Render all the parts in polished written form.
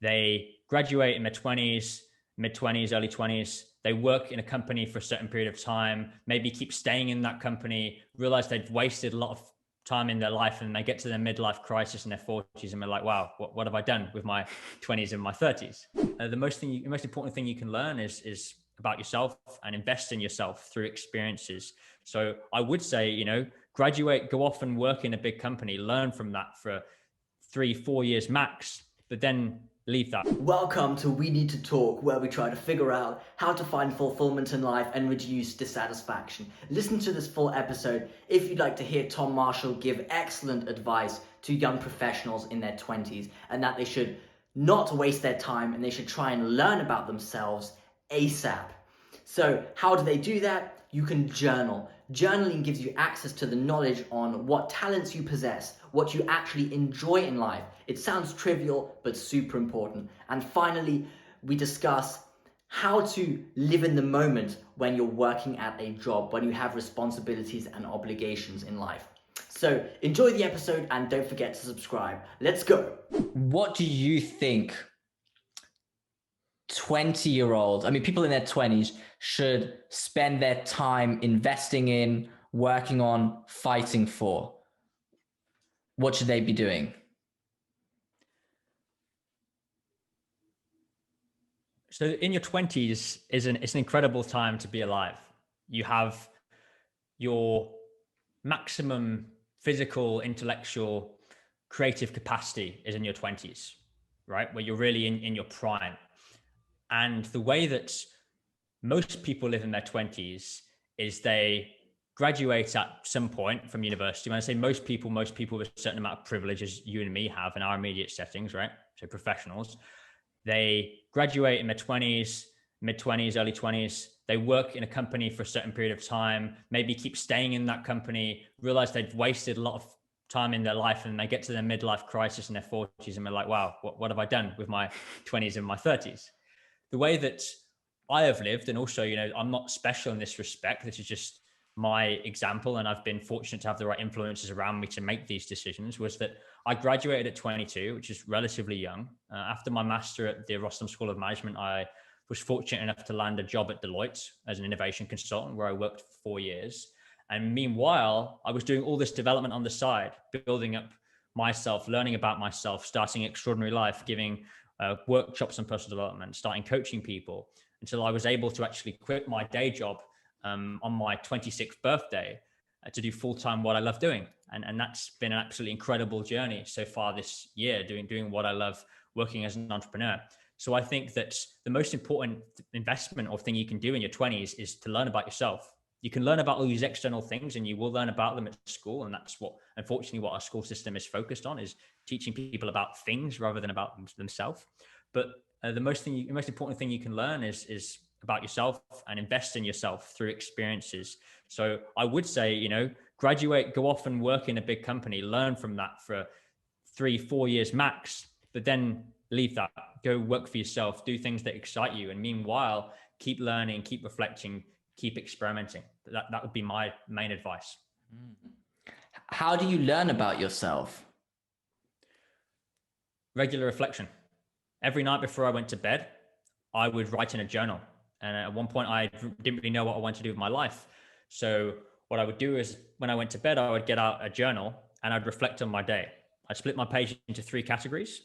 They graduate in their 20s, mid 20s, early 20s. They work in a company for a certain period of time, maybe keep staying in that company, realize they've wasted a lot of time in their life, and they get to their midlife crisis in their 40s and they're like, wow, what have I done with my 20s and my 30s? The most important thing you can learn is about yourself and invest in yourself through experiences. So I would say, graduate, go off and work in a big company, learn from that for 3, 4 years max, but then leave that. Welcome to We Need to Talk, where we try to figure out how to find fulfillment in life and reduce dissatisfaction. Listen to this full episode if you'd like to hear Tom Marshall give excellent advice to young professionals in their 20s, and that they should not waste their time and they should try and learn about themselves ASAP. So how do they do that? You can journal. Journaling gives you access to the knowledge on what talents you possess, what you actually enjoy in life. It sounds trivial, but super important. And finally, we discuss how to live in the moment when you're working at a job, when you have responsibilities and obligations in life. So enjoy the episode and don't forget to subscribe. Let's go. What do you think 20-year-olds, I mean, people in their 20s should spend their time investing in, working on, fighting for? What should they be doing? So in your 20s it's an incredible time to be alive. You have your maximum physical, intellectual, creative capacity is in your 20s, right? Where you're really in your prime. And the way that most people live in their 20s is they graduate at some point from university. When I say most people with a certain amount of privileges you and me have in our immediate settings, right? So professionals, they graduate in their 20s, mid 20s, early 20s. They work in a company for a certain period of time, maybe keep staying in that company, realize they've wasted a lot of time in their life, and they get to their midlife crisis in their 40s and they're like, wow, what have I done with my 20s and my 30s? The way that I have lived, and also, I'm not special in this respect. This is just my example, and I've been fortunate to have the right influences around me to make these decisions, was that I graduated at 22, which is relatively young. After my master at the Rossum School of Management, I was fortunate enough to land a job at Deloitte as an innovation consultant, where I worked for 4 years. And meanwhile, I was doing all this development on the side, building up myself, learning about myself, starting Extraordinary Life, giving workshops on personal development, starting coaching people, until I was able to actually quit my day job on my 26th birthday to do full-time what I love doing. And that's been an absolutely incredible journey so far this year, doing what I love, working as an entrepreneur. So I think that the most important investment or thing you can do in your 20s is to learn about yourself. You can learn about all these external things, and you will learn about them at school. And that's unfortunately, what our school system is focused on, is teaching people about things rather than about themselves. But the most important thing you can learn is about yourself, and invest in yourself through experiences. So I would say, graduate, go off and work in a big company, learn from that for 3, 4 years max, but then leave that, go work for yourself, do things that excite you. And meanwhile, keep learning, keep reflecting, keep experimenting. That would be my main advice. How do you learn about yourself? Regular reflection. Every night before I went to bed, I would write in a journal. And at one point, I didn't really know what I wanted to do with my life. So what I would do is, when I went to bed, I would get out a journal and I'd reflect on my day. I'd split my page into 3 categories: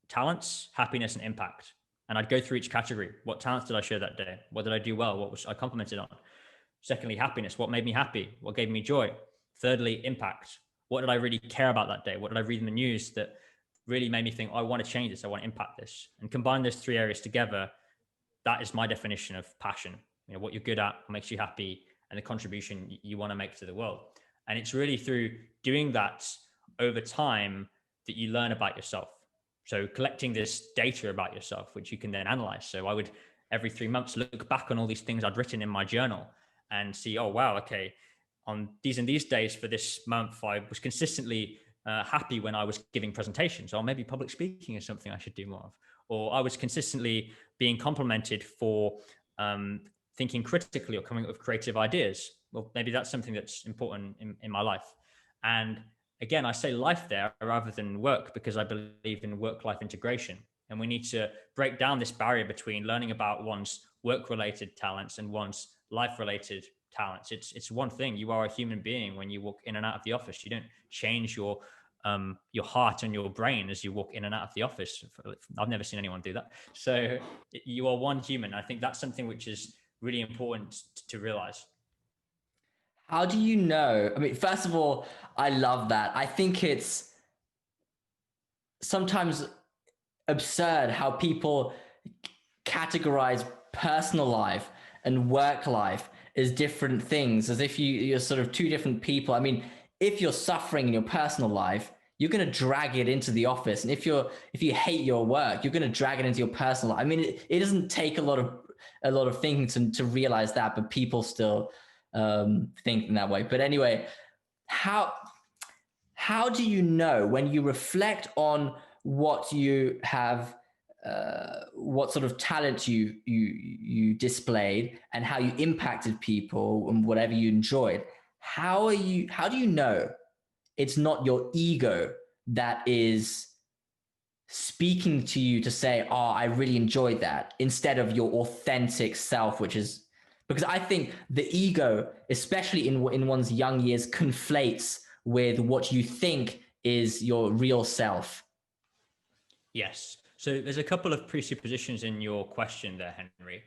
talents, happiness, and impact. And I'd go through each category. What talents did I show that day? What did I do well? What was I complimented on? Secondly, happiness. What made me happy? What gave me joy? Thirdly, impact. What did I really care about that day? What did I read in the news that really made me think, oh, I want to change this, I want to impact this? And combine those 3 areas together, that is my definition of passion. What you're good at, what makes you happy, and the contribution you want to make to the world. And it's really through doing that over time that you learn about yourself. So collecting this data about yourself, which you can then analyze. So I would, every 3 months, look back on all these things I'd written in my journal and see, oh, wow, okay, on these and these days for this month, I was consistently happy when I was giving presentations, or maybe public speaking is something I should do more of. Or I was consistently being complimented for thinking critically or coming up with creative ideas. Well, maybe that's something that's important in my life. And again, I say life there rather than work, because I believe in work-life integration. And we need to break down this barrier between learning about one's work-related talents and one's life-related talents. It's one thing. You are a human being when you walk in and out of the office. You don't change your heart and your brain as you walk in and out of the office. I've never seen anyone do that. So you are one human. I think that's something which is really important to realize. How do you know? I mean, first of all, I love that. I think it's sometimes absurd how people categorize personal life and work life as different things, as if you're sort of two different people. I mean, if you're suffering in your personal life, you're going to drag it into the office, and if you hate your work, you're going to drag it into your personal life. I mean, it doesn't take a lot of thinking to realize that, but people still think in that way. But anyway, how do you know when you reflect on what you have, what sort of talent you displayed and how you impacted people and whatever you enjoyed? How do you know it's not your ego that is speaking to you to say, oh, I really enjoyed that, instead of your authentic self, which is, because I think the ego, especially in one's young years, conflates with what you think is your real self. Yes. So there's a couple of presuppositions in your question there, Henry.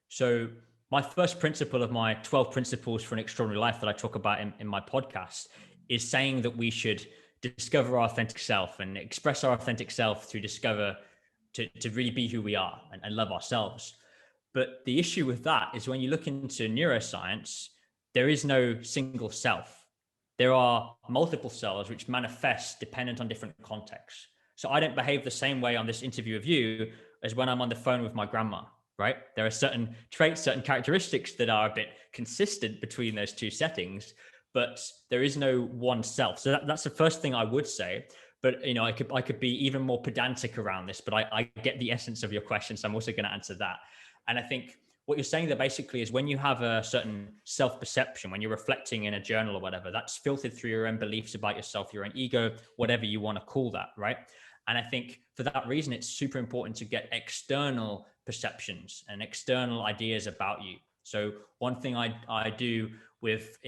So my first principle of my 12 principles for an extraordinary life that I talk about in my podcast is saying that we should discover our authentic self and express our authentic self to really be who we are and love ourselves. But the issue with that is when you look into neuroscience, there is no single self. There are multiple selves which manifest dependent on different contexts. So I don't behave the same way on this interview of you as when I'm on the phone with my grandma, right? There are certain traits, certain characteristics that are a bit consistent between those two settings, but there is no one self. So that's the first thing I would say. But I could be even more pedantic around this, but I get the essence of your question, so I'm also going to answer that. And I think what you're saying there basically is when you have a certain self-perception, when you're reflecting in a journal or whatever, that's filtered through your own beliefs about yourself, your own ego, whatever you want to call that, right? And I think for that reason, it's super important to get external perceptions and external ideas about you. So one thing I do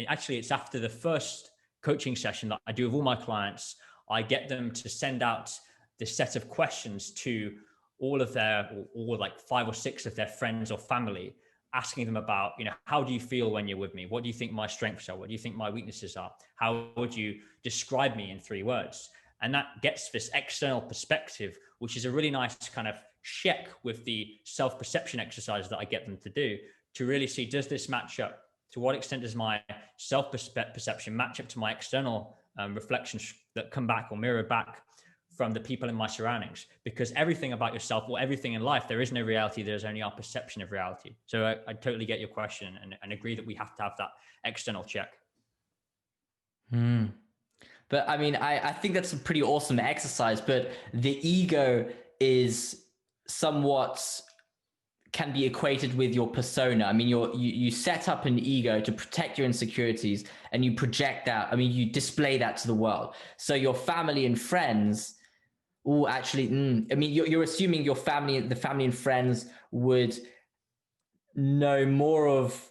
actually, it's after the first coaching session that I do with all my clients, I get them to send out this set of questions to all of their, or like 5 or 6 of their friends or family, asking them about, how do you feel when you're with me? What do you think my strengths are? What do you think my weaknesses are? How would you describe me in 3 words? And that gets this external perspective, which is a really nice kind of check with the self-perception exercise that I get them to do, to really see, does this match up? To what extent does my self-perception match up to my external reflections that come back or mirror back from the people in my surroundings? Because everything about yourself, or everything in life, there is no reality. There's only our perception of reality. So I totally get your question and agree that we have to have that external check. But I mean, I think that's a pretty awesome exercise, but the ego is somewhat, can be equated with your persona. I mean, you set up an ego to protect your insecurities, and you project that. I mean, you display that to the world. So your family and friends, I mean, you're assuming the family and friends would know more of,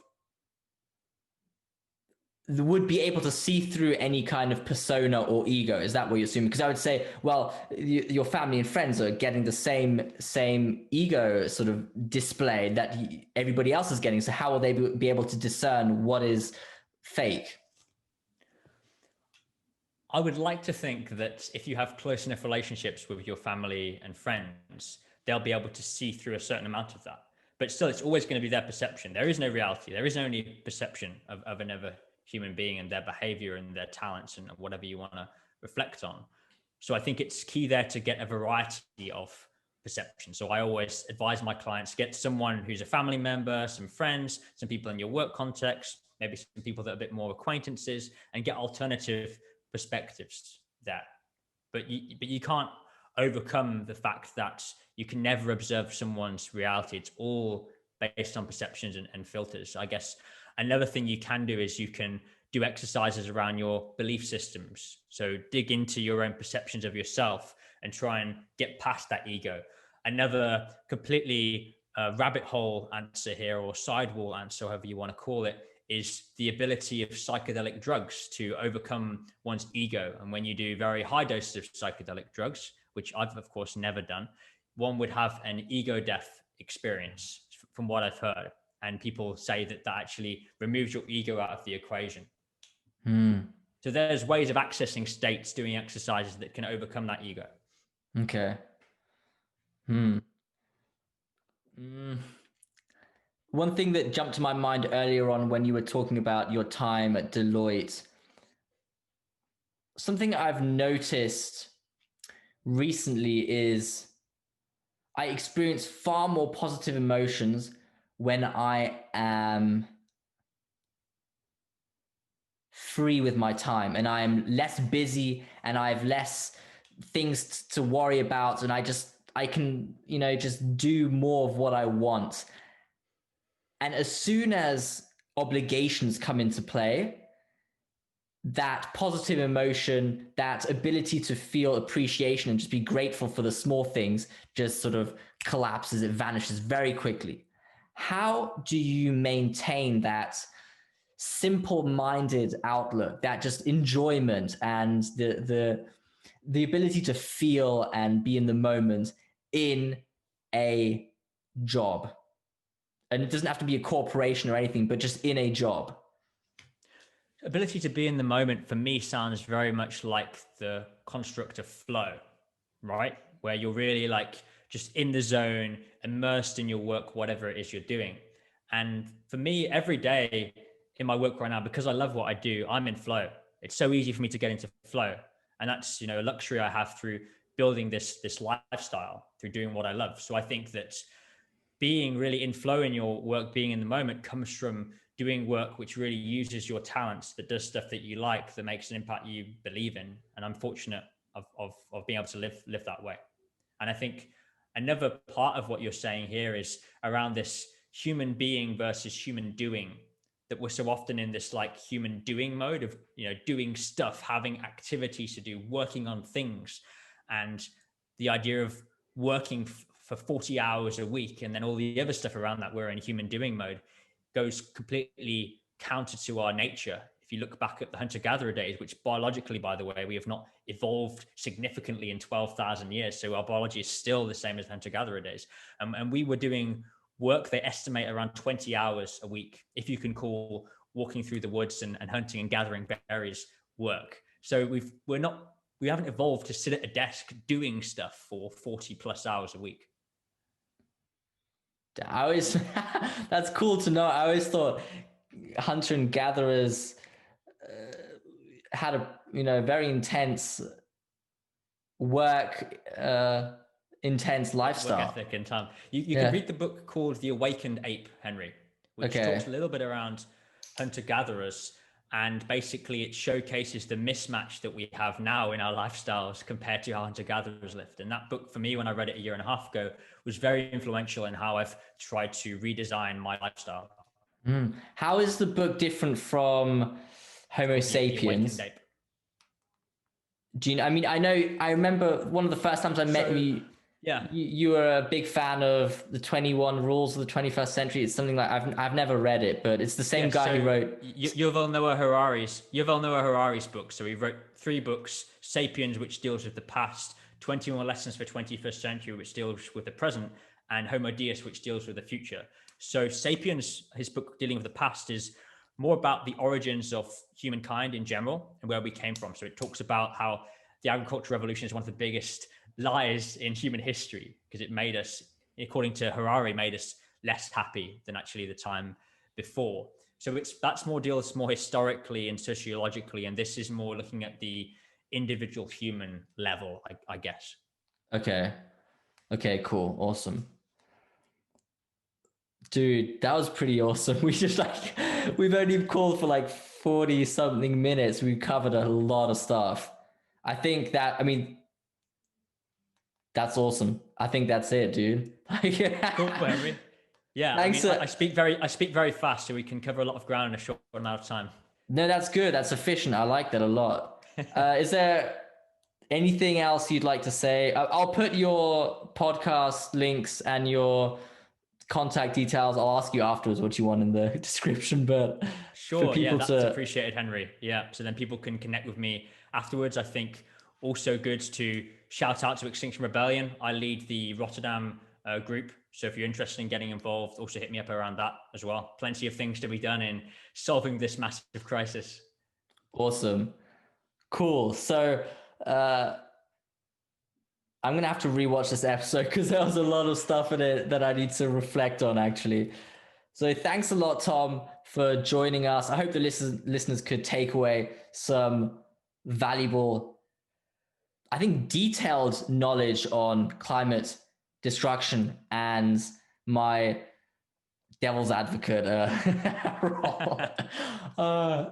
would be able to see through any kind of persona or ego. Is that what you're assuming? Because I would say, well, your family and friends are getting the same ego sort of display that everybody else is getting. So how will they be able to discern what is fake? I would like to think that if you have close enough relationships with your family and friends, they'll be able to see through a certain amount of that. But still, it's always going to be their perception. There is no reality. There is only perception of another human being and their behavior and their talents and whatever you want to reflect on. So I think it's key there to get a variety of perception. So I always advise my clients, get someone who's a family member, some friends, some people in your work context, maybe some people that are a bit more acquaintances, and get alternative perspectives there. But you can't overcome the fact that you can never observe someone's reality. It's all based on perceptions and filters. I guess another thing you can do is you can do exercises around your belief systems. So dig into your own perceptions of yourself and try and get past that ego. another completely rabbit hole answer here, or sidewall answer, however you want to call it, is the ability of psychedelic drugs to overcome one's ego. And when you do very high doses of psychedelic drugs, which I've of course never done, one would have an ego death experience, from what I've heard. And people say that that actually removes your ego out of the equation. So there's ways of accessing states, doing exercises that can overcome that ego. Okay. Hmm. One thing that jumped to my mind earlier on when you were talking about your time at Deloitte, something I've noticed recently is I experience far more positive emotions when I am free with my time and I am less busy and I have less things to worry about, and I can, just do more of what I want. And as soon as obligations come into play, that positive emotion, that ability to feel appreciation and just be grateful for the small things just sort of collapses, it vanishes very quickly. How do you maintain that simple-minded outlook, that just enjoyment and the ability to feel and be in the moment in a job? And it doesn't have to be a corporation or anything, but just in a job. Ability to be in the moment for me sounds very much like the construct of flow, right? Where you're really like just in the zone, immersed in your work, whatever it is you're doing. And for me, every day in my work right now, because I love what I do, I'm in flow. It's so easy for me to get into flow. And that's, a luxury I have through building this lifestyle, through doing what I love. So I think that being really in flow in your work, being in the moment, comes from doing work which really uses your talents, that does stuff that you like, that makes an impact you believe in. And I'm fortunate of being able to live that way. And I think another part of what you're saying here is around this human being versus human doing, that we're so often in this like human doing mode of, doing stuff, having activities to do, working on things. And the idea of working for 40 hours a week and then all the other stuff around that, we're in human doing mode, goes completely counter to our nature. If you look back at the hunter-gatherer days, which biologically, by the way, we have not evolved significantly in 12,000 years. So our biology is still the same as hunter-gatherer days. And we were doing work, they estimate around 20 hours a week, if you can call walking through the woods and hunting and gathering berries work. So we haven't evolved to sit at a desk doing stuff for 40 plus hours a week. That's cool to know. I always thought hunter and gatherers had a very intense intense lifestyle. Work ethic and time. You can read the book called The Awakened Ape, Henry, which talks a little bit around hunter-gatherers, and basically it showcases the mismatch that we have now in our lifestyles compared to how hunter-gatherers lived. And that book, for me, when I read it a year and a half ago, was very influential in how I've tried to redesign my lifestyle. How is the book different from Homo sapiens? The Awakened Ape. Do you know? I mean, I remember one of the first times I met you. Yeah, you were a big fan of the 21 Rules of the 21st Century. It's something like I've never read it, but it's the same guy who wrote Yuval Noah Harari's book. So he wrote 3 books: Sapiens, which deals with the past; 21 Lessons for 21st Century, which deals with the present; and Homo Deus, which deals with the future. So Sapiens, his book dealing with the past, is more about the origins of humankind in general and where we came from. So it talks about how the agricultural revolution is one of the biggest lies in human history, because it made us, according to Harari, made us less happy than actually the time before. So that's more deals more historically and sociologically, and this is more looking at the individual human level, I guess. Okay, cool, awesome. Dude, that was pretty awesome. We've only called for like 40 something minutes. We've covered a lot of stuff. That's awesome. I think that's it, dude. Cool, Henry. Yeah, Thanks. I speak very fast, so we can cover a lot of ground in a short amount of time. No, that's good. That's efficient. I like that a lot. Is there anything else you'd like to say? I'll put your podcast links and your contact details. I'll ask you afterwards what you want in the description, but for Sure. Yeah, people that's to, appreciated, Henry. Yeah. So then people can connect with me afterwards. I think also good to shout out to Extinction Rebellion. I lead the Rotterdam group. So if you're interested in getting involved, also hit me up around that as well. Plenty of things to be done in solving this massive crisis. awesome. Cool. So, I'm gonna have to rewatch this episode because there was a lot of stuff in it that I need to reflect on actually. So thanks a lot, Tom, for joining us. I hope the listeners could take away some valuable, I think, detailed knowledge on climate destruction and my devil's advocate role.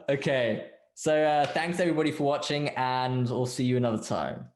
Okay. So thanks everybody for watching, and we'll see you another time.